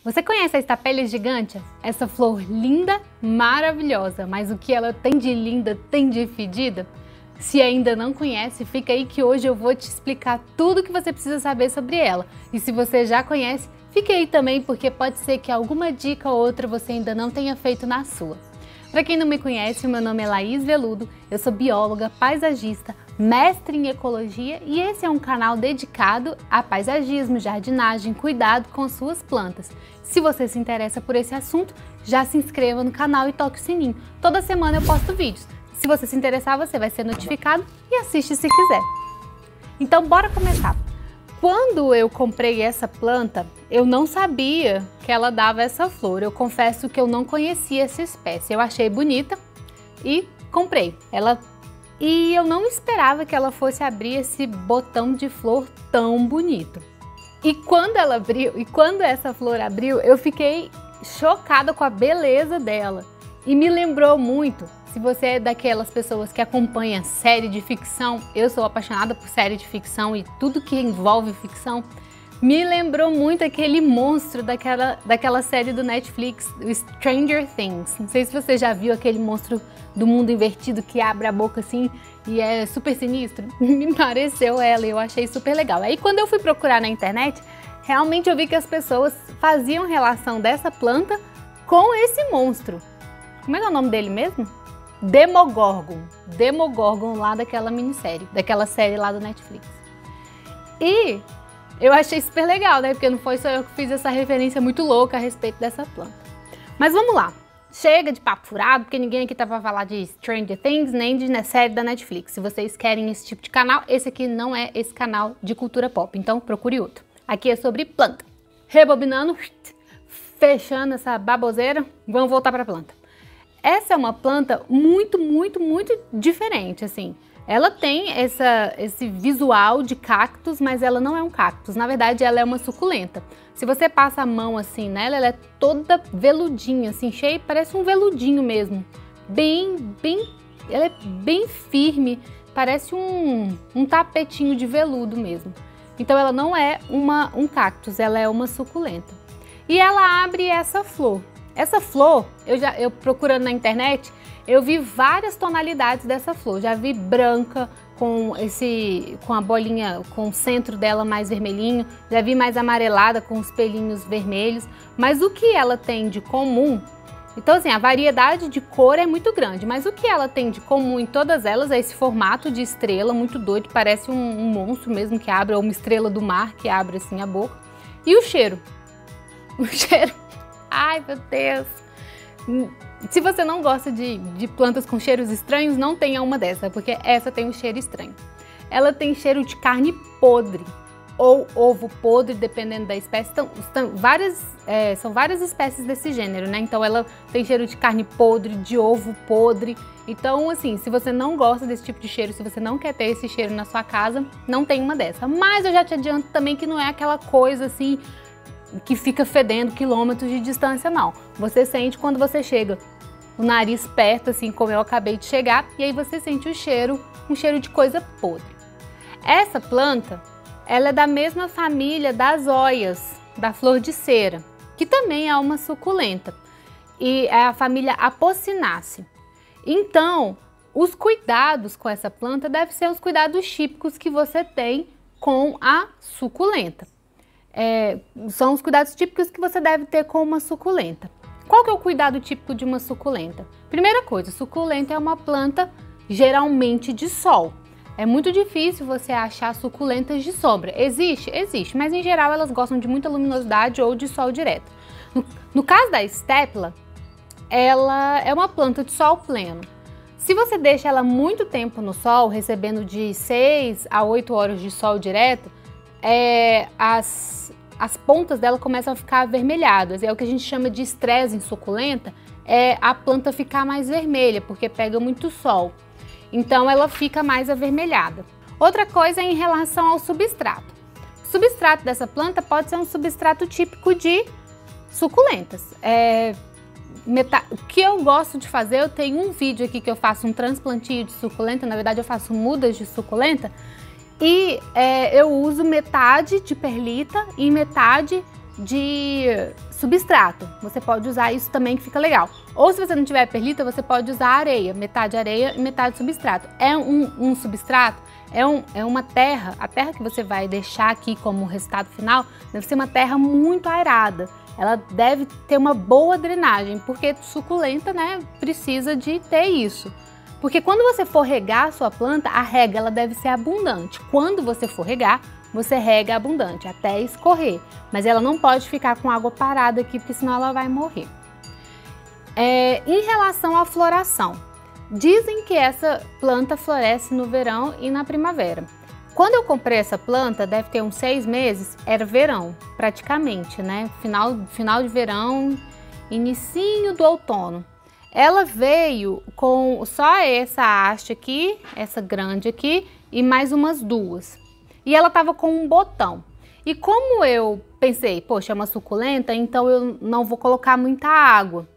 Você conhece a Stapelia gigantea? Essa flor linda, maravilhosa, mas o que ela tem de linda, tem de fedida? Se ainda não conhece, fica aí que hoje eu vou te explicar tudo o que você precisa saber sobre ela. E se você já conhece, fique aí também, porque pode ser que alguma dica ou outra você ainda não tenha feito na sua. Para quem não me conhece, meu nome é Laís Veludo, eu sou bióloga, paisagista, mestre em ecologia e esse é um canal dedicado a paisagismo, jardinagem, cuidado com suas plantas. Se você se interessa por esse assunto, já se inscreva no canal e toque o sininho. Toda semana eu posto vídeos. Se você se interessar, você vai ser notificado e assiste se quiser. Então bora começar. Quando eu comprei essa planta, eu não sabia que ela dava essa flor. Eu confesso que eu não conhecia essa espécie. Eu achei bonita e comprei ela. E eu não esperava que ela fosse abrir esse botão de flor tão bonito. E quando ela abriu, e quando essa flor abriu, eu fiquei chocada com a beleza dela. E me lembrou muito, se você é daquelas pessoas que acompanha série de ficção, eu sou apaixonada por série de ficção e tudo que envolve ficção, me lembrou muito aquele monstro daquela série do Netflix, Stranger Things. Não sei se você já viu aquele monstro do mundo invertido que abre a boca assim e é super sinistro. Me pareceu ela e eu achei super legal. Aí quando eu fui procurar na internet, realmente eu vi que as pessoas faziam relação dessa planta com esse monstro. Como é o nome dele mesmo? Demogorgon. Demogorgon lá daquela minissérie, daquela série lá do Netflix. E eu achei super legal, né? Porque não foi só eu que fiz essa referência muito louca a respeito dessa planta. Mas vamos lá. Chega de papo furado, porque ninguém aqui tá pra falar de Stranger Things, nem de série da Netflix. Se vocês querem esse tipo de canal, esse aqui não é esse canal de cultura pop. Então procure outro. Aqui é sobre planta. Rebobinando, fechando essa baboseira, vamos voltar pra planta. Essa é uma planta muito diferente, assim. Ela tem esse visual de cactus, mas ela não é um cactus. Na verdade, ela é uma suculenta. Se você passa a mão assim nela, ela é toda veludinha, assim, cheia, parece um veludinho mesmo. Ela é bem firme, parece um tapetinho de veludo mesmo. Então ela não é um cactus, ela é uma suculenta. E ela abre essa flor. Essa flor, eu procurando na internet, eu vi várias tonalidades dessa flor. Já vi branca com a bolinha, com o centro dela mais vermelhinho. Já vi mais amarelada com os pelinhos vermelhos. Mas o que ela tem de comum? Então assim, a variedade de cor é muito grande. Mas o que ela tem de comum em todas elas é esse formato de estrela muito doido. Parece um monstro mesmo que abre, ou uma estrela do mar que abre assim a boca. E o cheiro. O cheiro. Ai, meu Deus! Se você não gosta de plantas com cheiros estranhos, não tenha uma dessa, porque essa tem um cheiro estranho. Ela tem cheiro de carne podre ou ovo podre, dependendo da espécie. São várias espécies desse gênero, né? Então ela tem cheiro de carne podre, de ovo podre. Então, assim, se você não gosta desse tipo de cheiro, se você não quer ter esse cheiro na sua casa, não tem uma dessa. Mas eu já te adianto também que não é aquela coisa assim que fica fedendo quilômetros de distância, não. Você sente quando você chega o nariz perto, assim como eu acabei de chegar, e aí você sente o cheiro, um cheiro de coisa podre. Essa planta, ela é da mesma família das óias, da flor de cera, que também é uma suculenta, e é a família Apocynaceae. Então, os cuidados com essa planta devem ser os cuidados típicos que você tem com a suculenta. São os cuidados típicos que você deve ter com uma suculenta. Qual que é o cuidado típico de uma suculenta? Primeira coisa, suculenta é uma planta geralmente de sol. É muito difícil você achar suculentas de sombra. Existe, mas em geral elas gostam de muita luminosidade ou de sol direto. No caso da Stapelia, ela é uma planta de sol pleno. Se você deixa ela muito tempo no sol, recebendo de 6 a 8 horas de sol direto, as pontas dela começam a ficar avermelhadas. É o que a gente chama de estresse em suculenta, é a planta ficar mais vermelha, porque pega muito sol. Então ela fica mais avermelhada. Outra coisa é em relação ao substrato. O substrato dessa planta pode ser um substrato típico de suculentas. O que eu gosto de fazer, eu tenho um vídeo aqui que eu faço um transplantio de suculenta, na verdade eu faço mudas de suculenta, eu uso metade de perlita e metade de substrato. Você pode usar isso também que fica legal. Ou se você não tiver perlita, você pode usar areia e metade substrato. É um substrato, é uma terra, a terra que você vai deixar aqui como resultado final, deve ser uma terra muito aerada. Ela deve ter uma boa drenagem, porque suculenta, né, precisa de ter isso. Porque quando você for regar a sua planta, a rega ela deve ser abundante. Quando você for regar, você rega abundante, até escorrer. Mas ela não pode ficar com água parada aqui, porque senão ela vai morrer. Em relação à floração, dizem que essa planta floresce no verão e na primavera. Quando eu comprei essa planta, deve ter uns 6 meses, era verão, praticamente, né? Final de verão, inicinho do outono. Ela veio com só essa haste aqui, essa grande aqui, e mais umas 2. E ela tava com um botão. E como eu pensei, poxa, é uma suculenta, então eu não vou colocar muita água.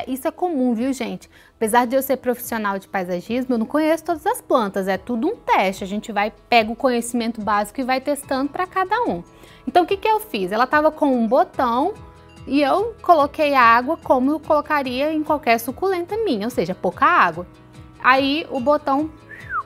Isso é comum, viu, gente? Apesar de eu ser profissional de paisagismo, eu não conheço todas as plantas, é tudo um teste. A gente pega o conhecimento básico e vai testando para cada um. Então, o que eu fiz? Ela tava com um botão e eu coloquei água como eu colocaria em qualquer suculenta minha, ou seja, pouca água. Aí o botão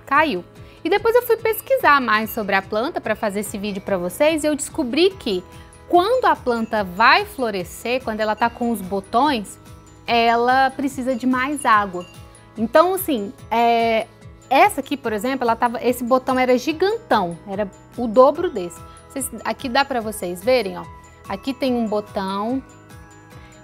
caiu. E depois eu fui pesquisar mais sobre a planta para fazer esse vídeo para vocês e eu descobri que quando a planta vai florescer, quando ela tá com os botões, ela precisa de mais água. Então, assim, essa aqui, por exemplo, esse botão era gigantão, era o dobro desse. Aqui dá para vocês verem, ó. Aqui tem um botão,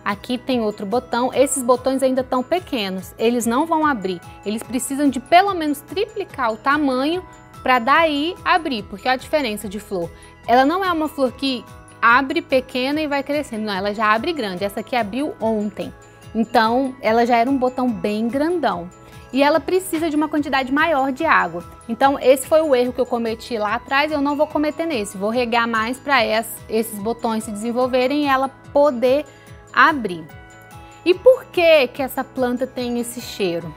aqui tem outro botão. Esses botões ainda estão pequenos, eles não vão abrir. Eles precisam de pelo menos triplicar o tamanho para daí abrir, porque a diferença de flor, ela não é uma flor que abre pequena e vai crescendo, não, ela já abre grande. Essa aqui abriu ontem. Então, ela já era um botão bem grandão. E ela precisa de uma quantidade maior de água. Então, esse foi o erro que eu cometi lá atrás, eu não vou cometer nesse. Vou regar mais para esses botões se desenvolverem e ela poder abrir. E por que que essa planta tem esse cheiro?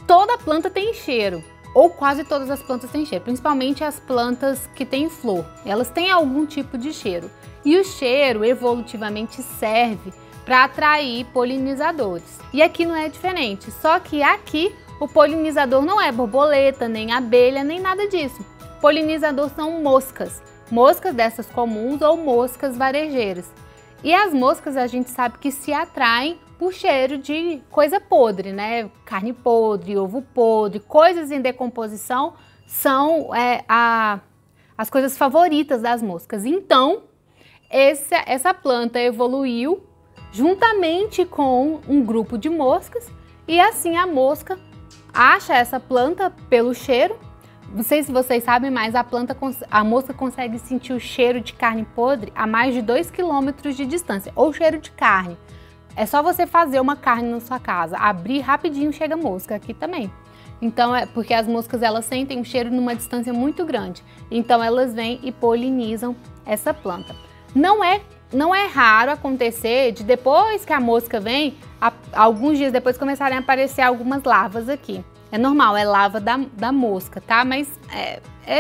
Toda planta tem cheiro. Ou quase todas as plantas têm cheiro, principalmente as plantas que têm flor. Elas têm algum tipo de cheiro. E o cheiro, evolutivamente, serve para atrair polinizadores. E aqui não é diferente, só que aqui o polinizador não é borboleta, nem abelha, nem nada disso. Polinizador são moscas, moscas dessas comuns ou moscas varejeiras. E as moscas a gente sabe que se atraem por cheiro de coisa podre, né? Carne podre, ovo podre, coisas em decomposição são as coisas favoritas das moscas. Então, essa planta evoluiu juntamente com um grupo de moscas e assim a mosca acha essa planta pelo cheiro. Não sei se vocês sabem, mas a mosca consegue sentir o cheiro de carne podre a mais de 2 km de distância, ou cheiro de carne. É só você fazer uma carne na sua casa, abrir rapidinho chega mosca aqui também. Então porque as moscas elas sentem o cheiro numa distância muito grande, então elas vêm e polinizam essa planta. Não é raro acontecer de depois que a mosca vem, alguns dias depois começarem a aparecer algumas larvas aqui. É normal, é larva da mosca, tá? Mas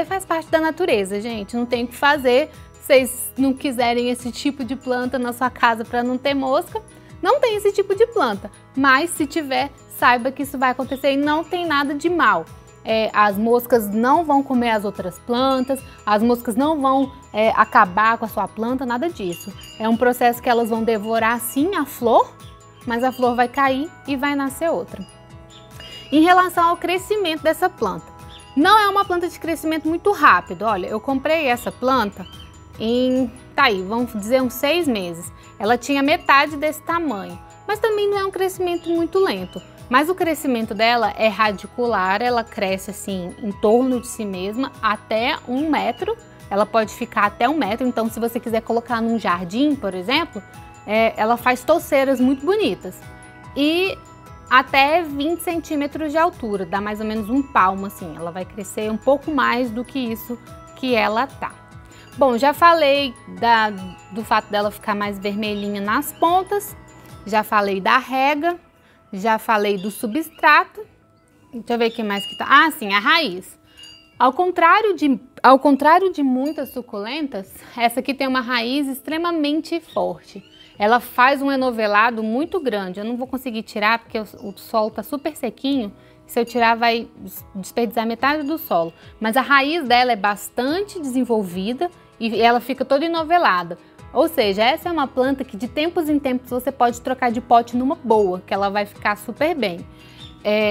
faz parte da natureza, gente, não tem o que fazer. Se vocês não quiserem esse tipo de planta na sua casa para não ter mosca, não tem esse tipo de planta. Mas se tiver, saiba que isso vai acontecer e não tem nada de mal. As moscas não vão comer as outras plantas, as moscas não vão acabar com a sua planta, nada disso. É um processo que elas vão devorar sim a flor, mas a flor vai cair e vai nascer outra. Em relação ao crescimento dessa planta, não é uma planta de crescimento muito rápido. Olha, eu comprei essa planta vamos dizer uns 6 meses. Ela tinha metade desse tamanho, mas também não é um crescimento muito lento. Mas o crescimento dela é radicular, ela cresce assim em torno de si mesma até 1 metro. Ela pode ficar até 1 metro, então se você quiser colocar num jardim, por exemplo, ela faz touceiras muito bonitas. E até 20 centímetros de altura, dá mais ou menos um palmo assim. Ela vai crescer um pouco mais do que isso que ela tá. Bom, já falei do fato dela ficar mais vermelhinha nas pontas, já falei da rega, já falei do substrato. Deixa eu ver o que mais que tá. Sim, a raiz. Ao contrário de muitas suculentas, essa aqui tem uma raiz extremamente forte. Ela faz um enovelado muito grande. Eu não vou conseguir tirar porque o solo está super sequinho. Se eu tirar vai desperdiçar metade do solo. Mas a raiz dela é bastante desenvolvida e ela fica toda enovelada. Ou seja, essa é uma planta que de tempos em tempos você pode trocar de pote numa boa, que ela vai ficar super bem.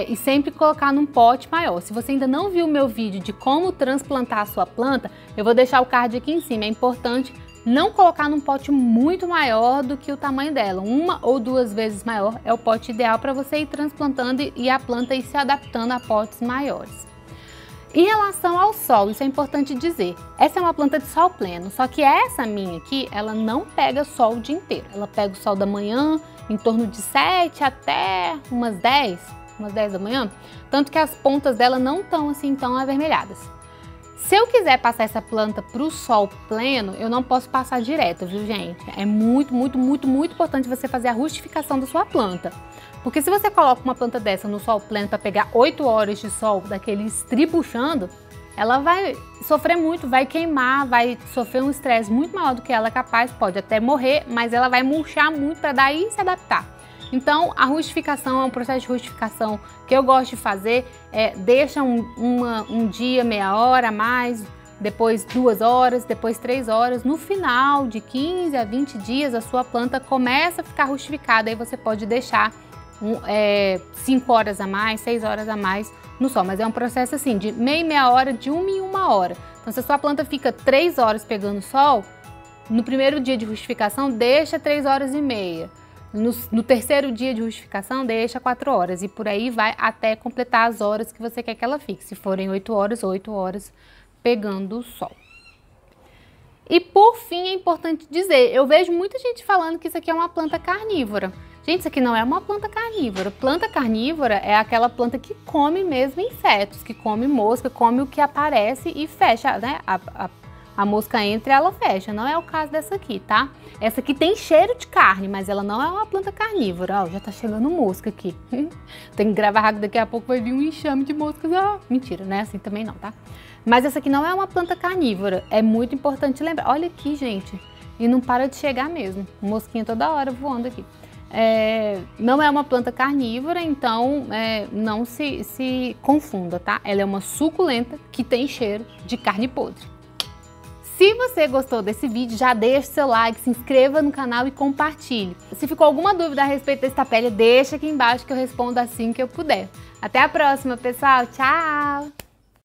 E sempre colocar num pote maior. Se você ainda não viu o meu vídeo de como transplantar a sua planta, eu vou deixar o card aqui em cima. É importante não colocar num pote muito maior do que o tamanho dela. 1 ou 2 vezes maior é o pote ideal para você ir transplantando e a planta ir se adaptando a potes maiores. Em relação ao sol, isso é importante dizer, essa é uma planta de sol pleno, só que essa minha aqui, ela não pega sol o dia inteiro. Ela pega o sol da manhã, em torno de 7 até umas 10 da manhã, tanto que as pontas dela não estão assim tão avermelhadas. Se eu quiser passar essa planta para o sol pleno, eu não posso passar direto, viu, gente? É muito importante você fazer a rustificação da sua planta. Porque se você coloca uma planta dessa no sol pleno para pegar 8 horas de sol, daquele estribuchando, ela vai sofrer muito, vai queimar, vai sofrer um estresse muito maior do que ela é capaz, pode até morrer, mas ela vai murchar muito para daí se adaptar. Então, a rustificação é um processo de rustificação que eu gosto de fazer, deixa um dia, meia hora a mais, depois 2 horas, depois 3 horas. No final de 15 a 20 dias, a sua planta começa a ficar rustificada, aí você pode deixar 5 horas a mais, 6 horas a mais no sol. Mas é um processo assim, de meia hora, de 1 em 1 hora. Então, se a sua planta fica 3 horas pegando sol, no primeiro dia de rustificação, deixa 3 horas e meia. No terceiro dia de rustificação, deixa 4 horas e por aí vai até completar as horas que você quer que ela fique. Se forem 8 horas pegando o sol. E por fim, é importante dizer, eu vejo muita gente falando que isso aqui é uma planta carnívora. Gente, isso aqui não é uma planta carnívora. Planta carnívora é aquela planta que come mesmo insetos, que come mosca, come o que aparece e fecha, né? A mosca entra e ela fecha, não é o caso dessa aqui, tá? Essa aqui tem cheiro de carne, mas ela não é uma planta carnívora. Ó, já tá chegando mosca aqui. Tem que gravar rápido, daqui a pouco vai vir um enxame de moscas. Mentira, né? Assim também não, tá? Mas essa aqui não é uma planta carnívora, é muito importante lembrar. Olha aqui, gente, e não para de chegar mesmo. Mosquinha toda hora voando aqui. Não é uma planta carnívora, então não se confunda, tá? Ela é uma suculenta que tem cheiro de carne podre. Se você gostou desse vídeo, já deixa seu like, se inscreva no canal e compartilhe. Se ficou alguma dúvida a respeito desse tapete, deixa aqui embaixo que eu respondo assim que eu puder. Até a próxima, pessoal. Tchau!